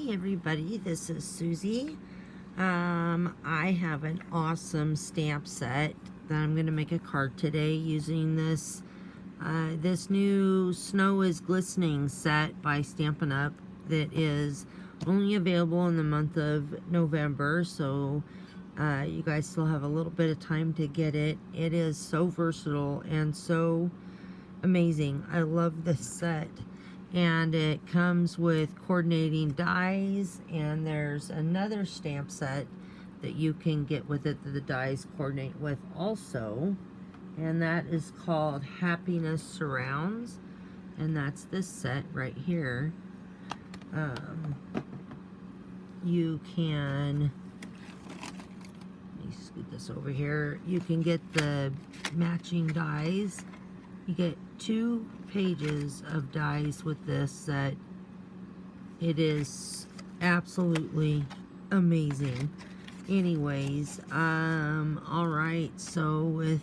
Hey everybody, this is Susie. I have an awesome stamp set that I'm going to make a card today using this new Snow is Glistening set by Stampin' Up that is only available in the month of November, so you guys still have a little bit of time to get it. It is so versatile and so amazing. I love this set. And it comes with coordinating dies, and there's another stamp set that you can get with it that the dies coordinate with also, and that is called Happiness Surrounds, and that's this set right here. You can, let me scoot this over here, you can get the matching dies. You get 2 pages of dies with this set. It is absolutely amazing. Anyways, alright, so with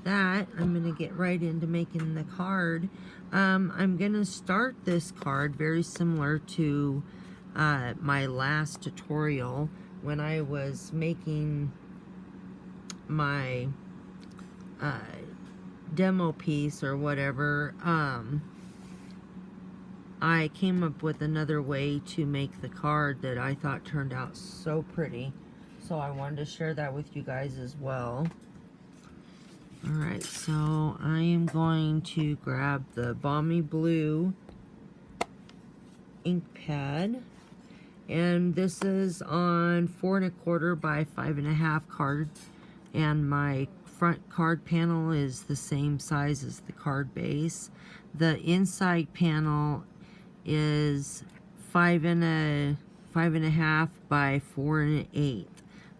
that, I'm going to get right into making the card. I'm going to start this card very similar to my last tutorial when I was making my demo piece or whatever. I came up with another way to make the card that I thought turned out so pretty, so I wanted to share that with you guys as well. Alright, so I am going to grab the Balmy Blue ink pad, and this is on 4 1/4 by 5 1/2 card, and my front card panel is the same size as the card base. The inside panel is 5 1/2 by 4 1/8.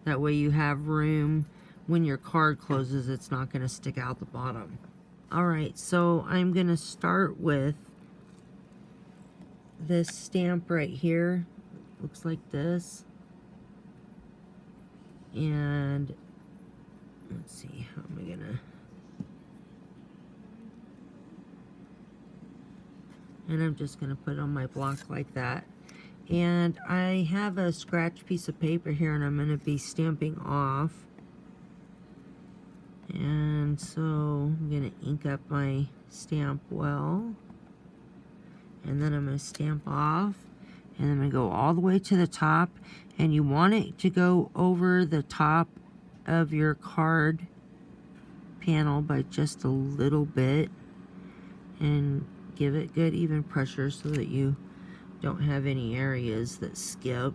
That way you have room when your card closes, it's not going to stick out the bottom. Alright, so I'm going to start with this stamp right here. Looks like this. And let's see, how am I gonna... And I'm just gonna put it on my block like that. And I have a scratch piece of paper here, and I'm gonna be stamping off. And so I'm gonna ink up my stamp well. And then I'm gonna stamp off. And I'm gonna go all the way to the top. And you want it to go over the top of your card panel by just a little bit, and give it good even pressure so that you don't have any areas that skip.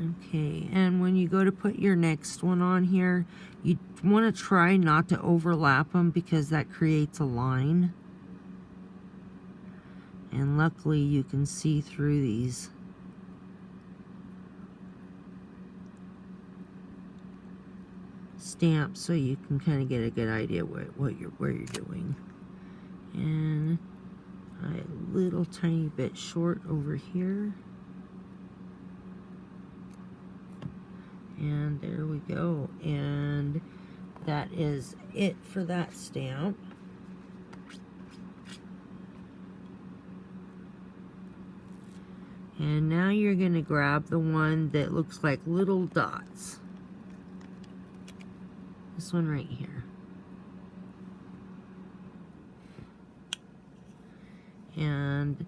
Okay, and when you go to put your next one on here, you want to try not to overlap them because that creates a line. And luckily you can see through these stamps, so you can kind of get a good idea where you're doing. And a little tiny bit short over here. And there we go. And that is it for that stamp. And now you're going to grab the one that looks like little dots. This one right here. And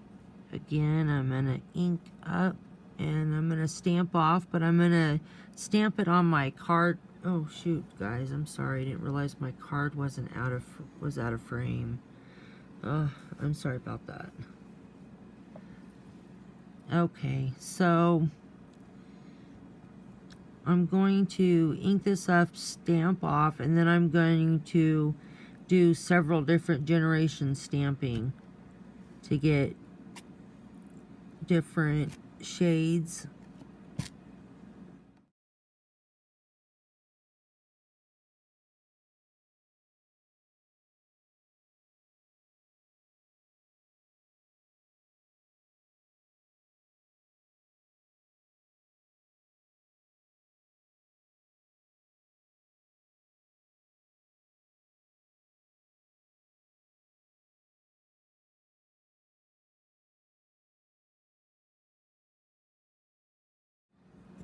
again, I'm going to ink up and I'm going to stamp off, but I'm going to stamp it on my card. Oh shoot, guys, I'm sorry. I didn't realize my card was out of frame. Oh, I'm sorry about that. Okay, so I'm going to ink this up, stamp off, and then I'm going to do several different generation stamping to get different shades.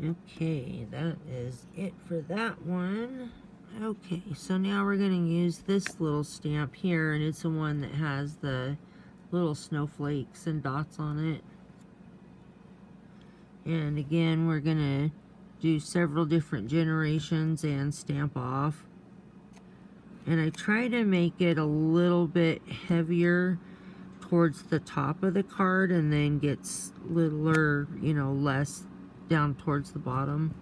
Okay, that is it for that one. Okay, so now we're going to use this little stamp here, and it's the one that has the little snowflakes and dots on it. And again, we're going to do several different generations and stamp off. And I try to make it a little bit heavier towards the top of the card and then gets littler, you know, less down towards the bottom.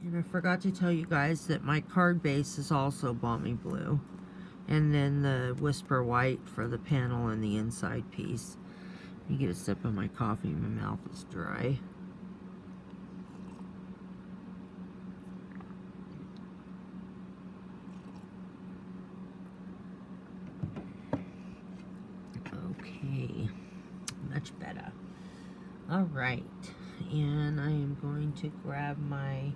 And I forgot to tell you guys that my card base is also balmy blue. And then the whisper white for the panel and the inside piece. You get a sip of my coffee, my mouth is dry. Okay, much better. All right, and I am going to grab my,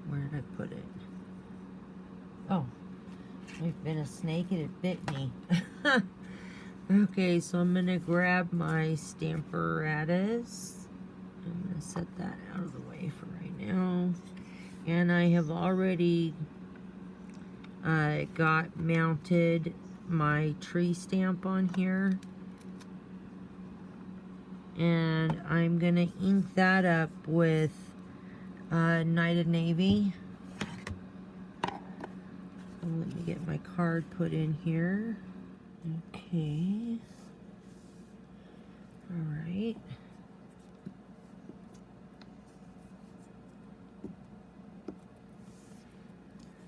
where did I put it? Oh, I've been a snake and it bit me. Okay, so I'm gonna grab my Stamparatus. I'm gonna set that out of the way for right now. And I have already got mounted my tree stamp on here. And I'm gonna ink that up with Night of Navy. And let me get my card put in here. Okay. Alright.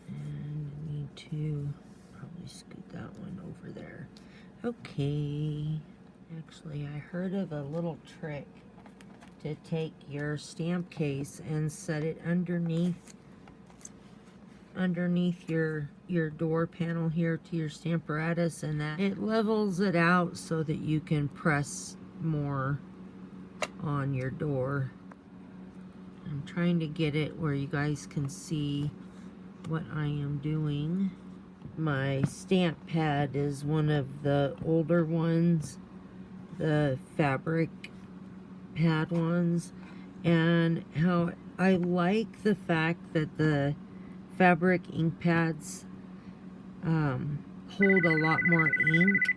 And I need to probably scoot that one over there. Okay. Actually, I heard of a little trick to take your stamp case and set it underneath your door panel here to your Stamparatus, and that it levels it out so that you can press more on your door. I'm trying to get it where you guys can see what I am doing. My stamp pad is one of the older ones, the fabric pad ones, and how I like the fact that the fabric ink pads hold a lot more ink,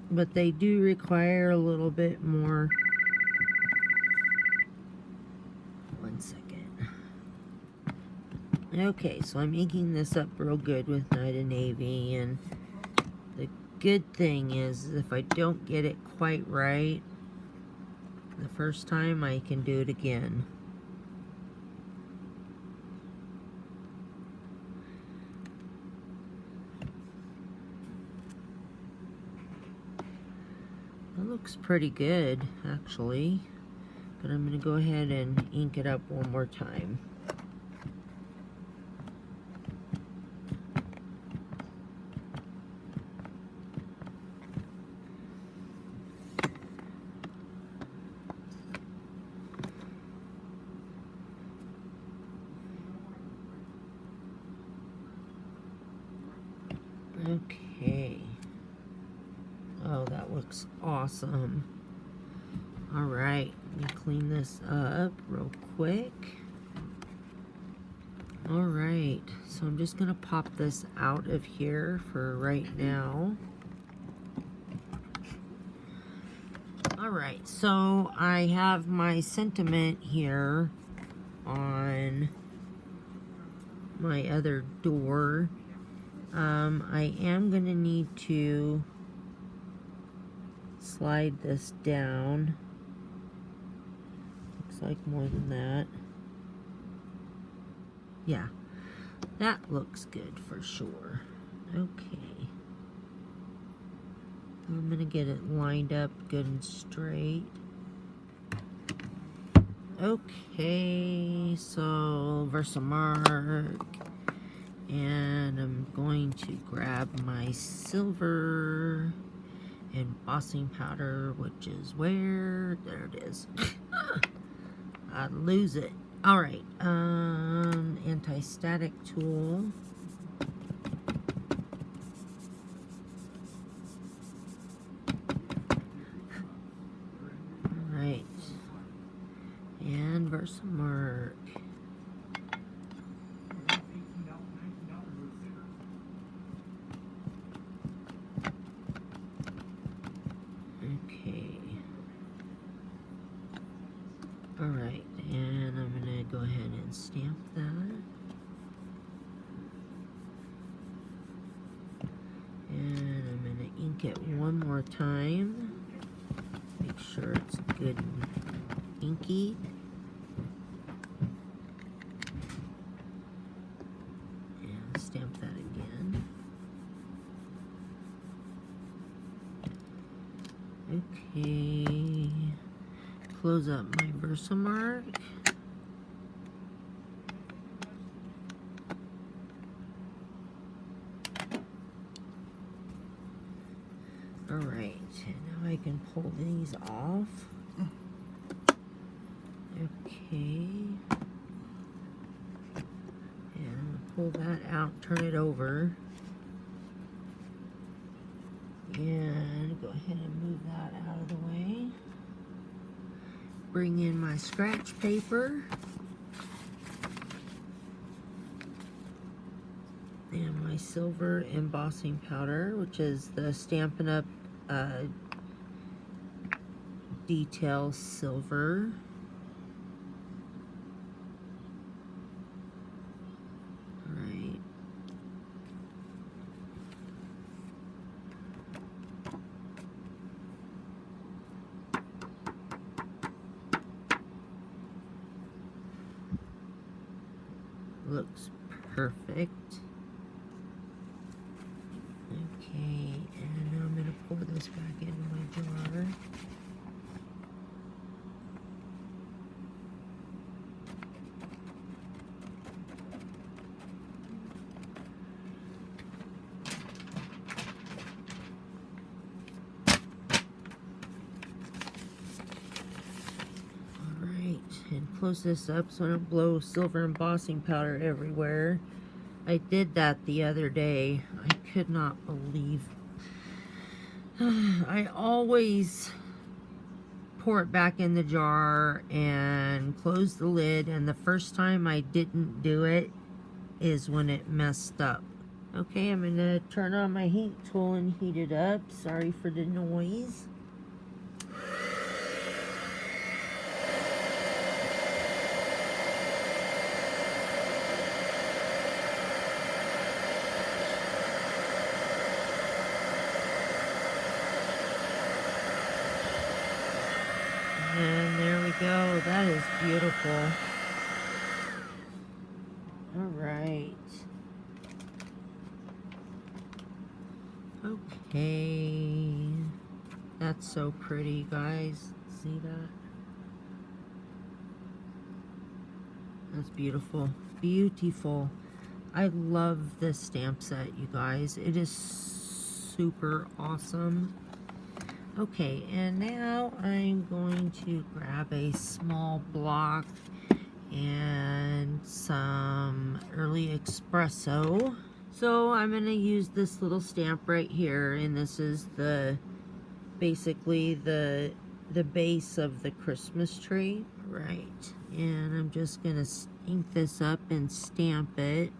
but they do require a little bit more. One second. Okay, so I'm inking this up real good with Night of Navy, and the good thing is if I don't get it quite right the first time, I can do it again. That looks pretty good, actually. But I'm going to go ahead and ink it up one more time. Okay. Oh, that looks awesome. Alright, let me clean this up real quick. Alright, so I'm just going to pop this out of here for right now. Alright, so I have my sentiment here on my other door. I am going to need to slide this down. Looks like more than that. Yeah, that looks good for sure. Okay. I'm going to get it lined up good and straight. Okay, so Versamark. And I'm going to grab my silver embossing powder, which is where? There it is. I'd lose it. Alright, anti-static tool. Alright. And Versamark. Okay. Alright, and I'm going to go ahead and stamp that. And I'm going to ink it one more time. Make sure it's good and inky. And stamp that again. Okay. Close up my Versamark. Alright, now I can pull these off. Okay. And I'm gonna pull that out, turn it over. And go ahead and move that out of the way. Bring in my scratch paper. And my silver embossing powder, which is the Stampin' Up Detail Silver. Alright. Looks perfect. Okay, and now I'm going to pour this back into my jar. Alright, and close this up so I don't blow silver embossing powder everywhere. I did that the other day. I could not believe. I always pour it back in the jar and close the lid, and the first time I didn't do it is when it messed up. Okay, I'm gonna turn on my heat tool and heat it up. Sorry for the noise. And there we go. That is beautiful. Alright. Okay. That's so pretty, guys. See that? That's beautiful. Beautiful. I love this stamp set, you guys. It is super awesome. Okay, and now I'm going to grab a small block and some early espresso. So I'm going to use this little stamp right here, and this is basically the base of the Christmas tree. Right, and I'm just going to ink this up and stamp it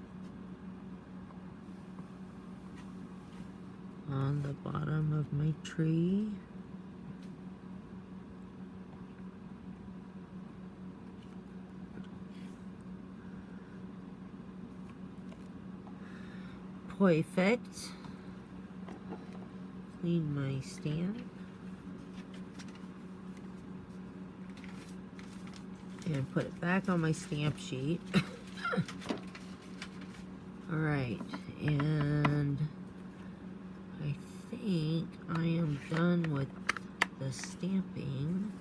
on the bottom of my tree. Perfect. Clean my stamp. And put it back on my stamp sheet. Alright, and I think I am done with the stamping.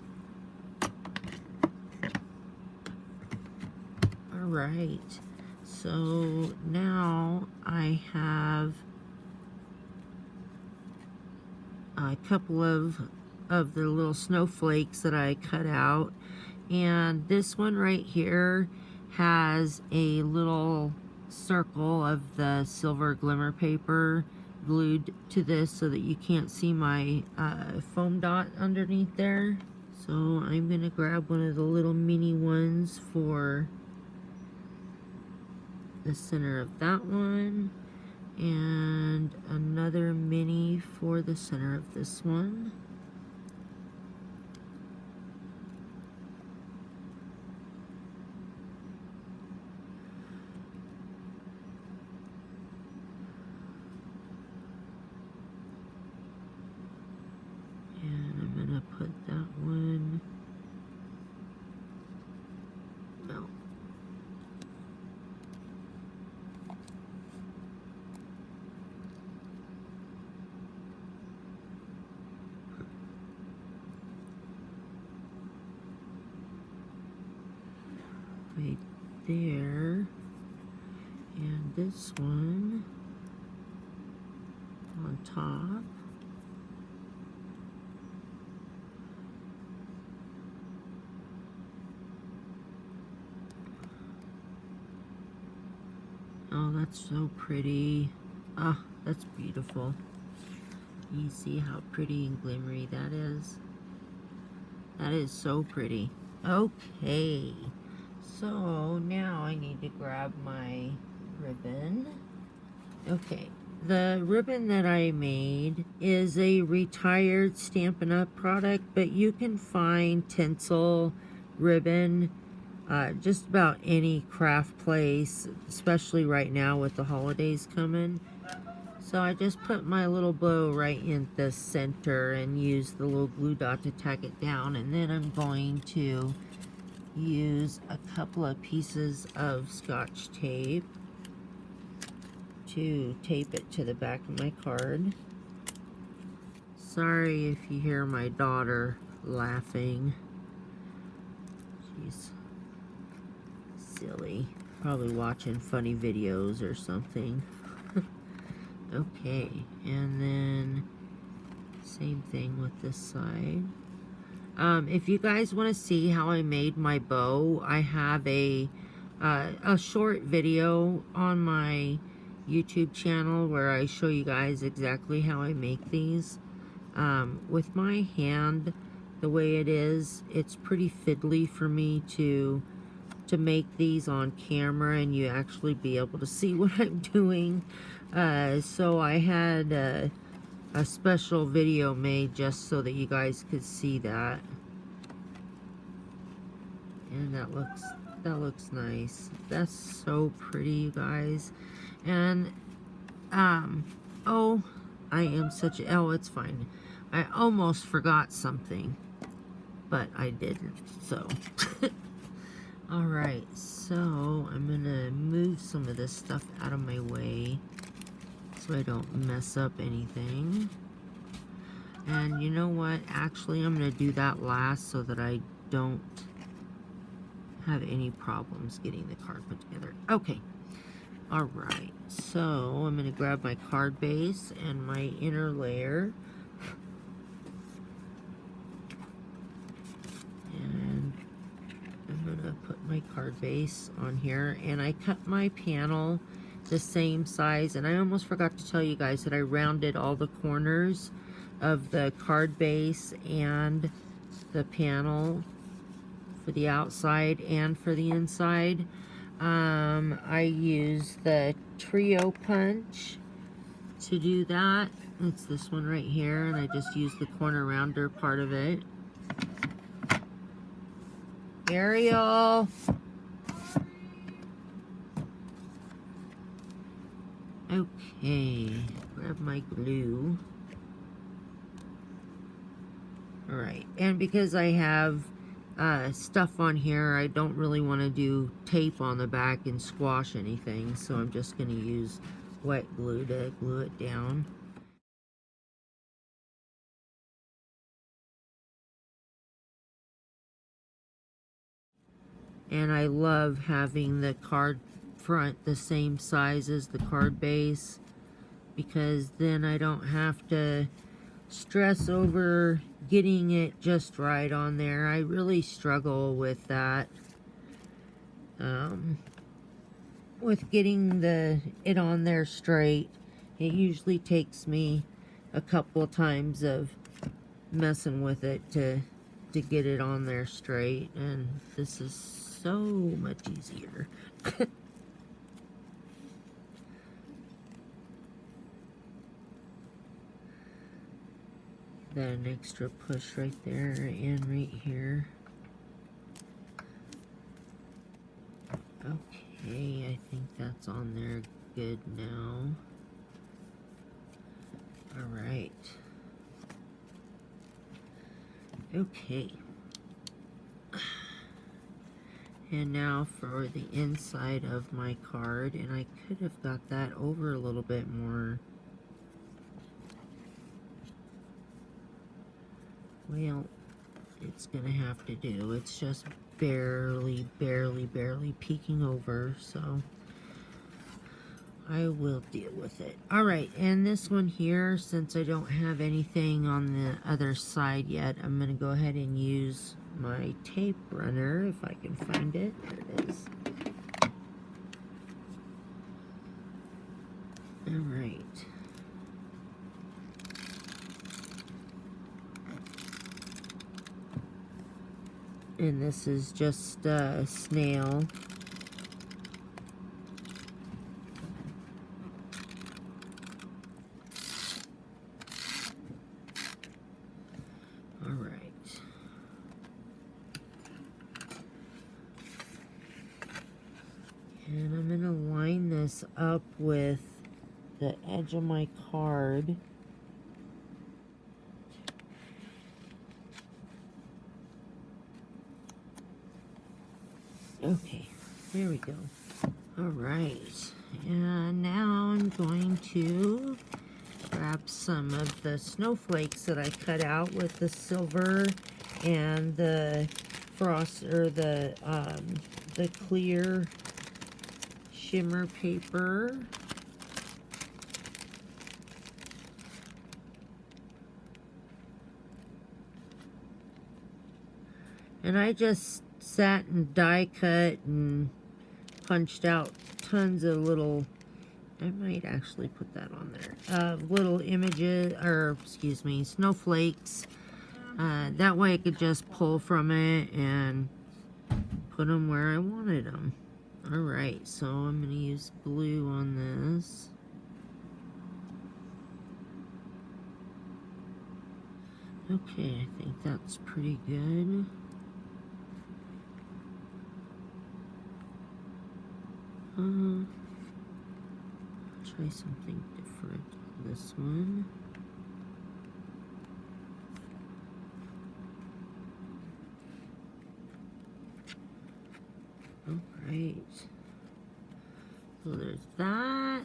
Alright, so now I have a couple of the little snowflakes that I cut out. And this one right here has a little circle of the silver glimmer paper glued to this so that you can't see my foam dot underneath there. So I'm going to grab one of the little mini ones for the center of that one, and another mini for the center of this one. Put that one, no, right there, and this one on top. Oh, that's so pretty. Ah, that's beautiful. You see how pretty and glimmery that is? That is so pretty. Okay, so now I need to grab my ribbon. Okay, the ribbon that I made is a retired Stampin' Up product, but you can find tinsel ribbon just about any craft place, especially right now with the holidays coming. So I just put my little bow right in the center and use the little glue dot to tack it down, and then I'm going to use a couple of pieces of Scotch tape to tape it to the back of my card. Sorry if you hear my daughter laughing. She's silly, probably watching funny videos or something. Okay, and then same thing with this side. If you guys want to see how I made my bow, I have a short video on my YouTube channel where I show you guys exactly how I make these. With my hand the way it is, it's pretty fiddly for me to make these on camera and you actually be able to see what I'm doing. So I had a special video made just so that you guys could see that. And that looks nice. That's so pretty, you guys. And oh, I am such a, oh, it's fine. I almost forgot something, but I didn't. So alright, so I'm gonna move some of this stuff out of my way so I don't mess up anything. And you know what? Actually, I'm gonna do that last so that I don't have any problems getting the card put together. Okay. Alright, so I'm gonna grab my card base and my inner layer. And I'm gonna put my card base on here, and I cut my panel the same size, and I almost forgot to tell you guys that I rounded all the corners of the card base and the panel for the outside and for the inside. I use the trio punch to do that. It's this one right here, and I just use the corner rounder part of it. Ariel! Okay, grab my glue. Alright, and because I have stuff on here, I don't really want to do tape on the back and squash anything, so I'm just going to use wet glue to glue it down. And I love having the card front the same size as the card base, because then I don't have to stress over getting it just right on there. I really struggle with that. With getting it on there straight. It usually takes me a couple of times of messing with it to get it on there straight, and this is so much easier. Got an extra push right there and right here. Okay, I think that's on there good now. Alright. Okay. And now for the inside of my card, and I could have got that over a little bit more. Well, it's gonna have to do. It's just barely peeking over, so I will deal with it. Alright, and this one here, since I don't have anything on the other side yet, I'm gonna go ahead and use my tape runner, if I can find it. There it is. Alright. And this is just a snail. Alright. And I'm going to line this up with the edge of my card. Okay, there we go. Alright, and now I'm going to grab some of the snowflakes that I cut out with the silver and the frost, or the clear shimmer paper. And I just sat and die cut and punched out tons of little, I might actually put that on there, little images, or excuse me, snowflakes. That way I could just pull from it and put them where I wanted them. Alright, so I'm going to use glue on this. Okay, I think that's pretty good. Try something different on this one. Alright. So there's that.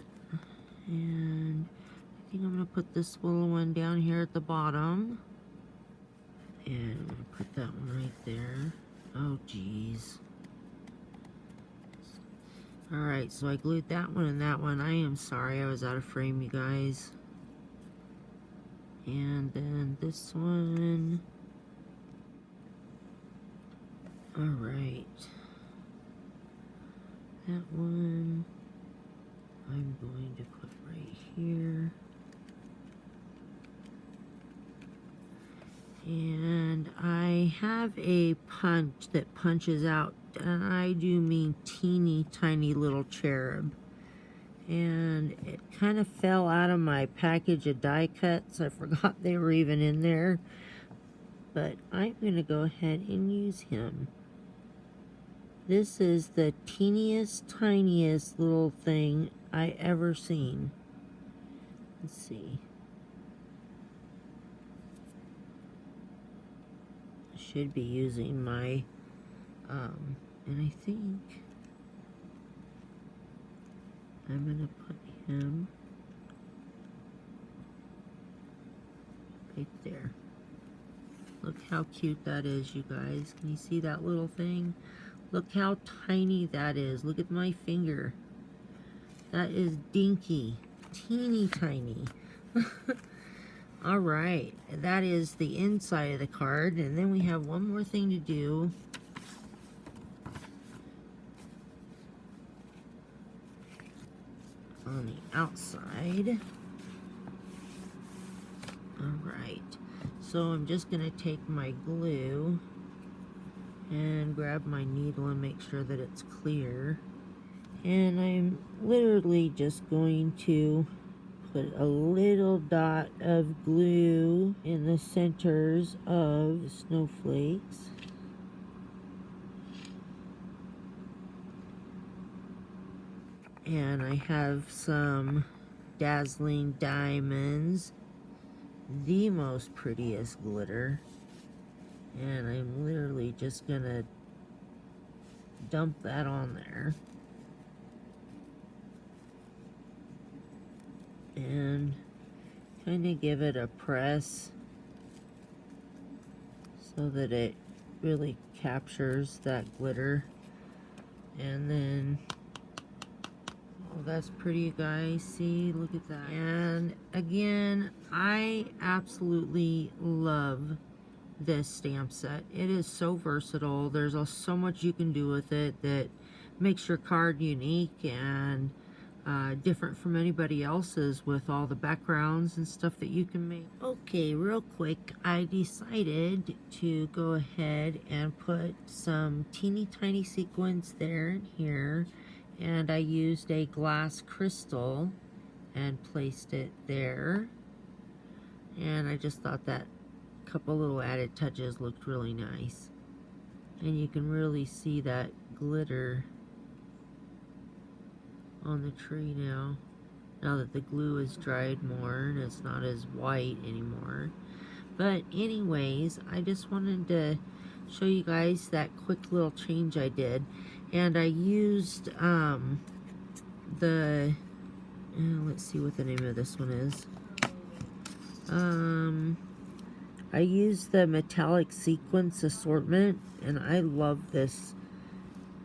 And I think I'm going to put this little one down here at the bottom. And I'm going to put that one right there. Oh, geez. Alright, so I glued that one and that one. I am sorry I was out of frame, you guys. And then this one. Alright. That one I'm going to put right here. And I I have a punch that punches out, and I do mean teeny tiny little cherub. And it kind of fell out of my package of die cuts. I forgot they were even in there. But I'm going to go ahead and use him. This is the teeniest, tiniest little thing I ever seen. Let's see. I should be using my, and I think I'm going to put him right there. Look how cute that is, you guys. Can you see that little thing? Look how tiny that is. Look at my finger. That is dinky. Teeny tiny. Alright, that is the inside of the card. And then we have one more thing to do. On the outside. Alright, so I'm just going to take my glue and grab my needle and make sure that it's clear. And I'm literally just going to put a little dot of glue in the centers of the snowflakes. And I have some dazzling diamonds, the most prettiest glitter. And I'm literally just gonna dump that on there. And kind of give it a press so that it really captures that glitter. And then, oh, that's pretty, you guys. See, look at that. And again, I absolutely love this stamp set. It is so versatile. There's so much you can do with it that makes your card unique and different from anybody else's, with all the backgrounds and stuff that you can make. Okay, real quick, I decided to go ahead and put some teeny tiny sequins there and here, and I used a glass crystal and placed it there, and I just thought that couple little added touches looked really nice. And you can really see that glitter on the tree now that the glue is dried more and it's not as white anymore. But anyways, I just wanted to show you guys that quick little change I did. And I used let's see what the name of this one is. I used the metallic sequence assortment, and I love this.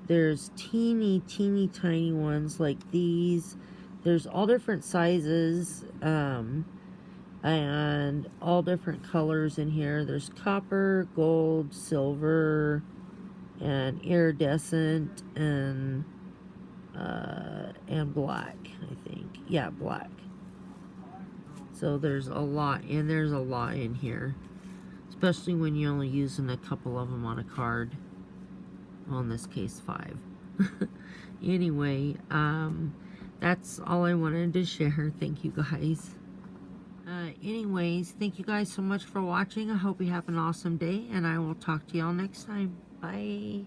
There's teeny tiny ones like these. There's all different sizes and all different colors in here. There's copper, gold, silver, and iridescent, and black, I think. Yeah, black. So there's a lot, and there's a lot in here, especially when you're only using a couple of them on a card. Well, in this case, 5. Anyway, that's all I wanted to share. Thank you guys. Anyways, thank you guys so much for watching. I hope you have an awesome day, and I will talk to y'all next time. Bye.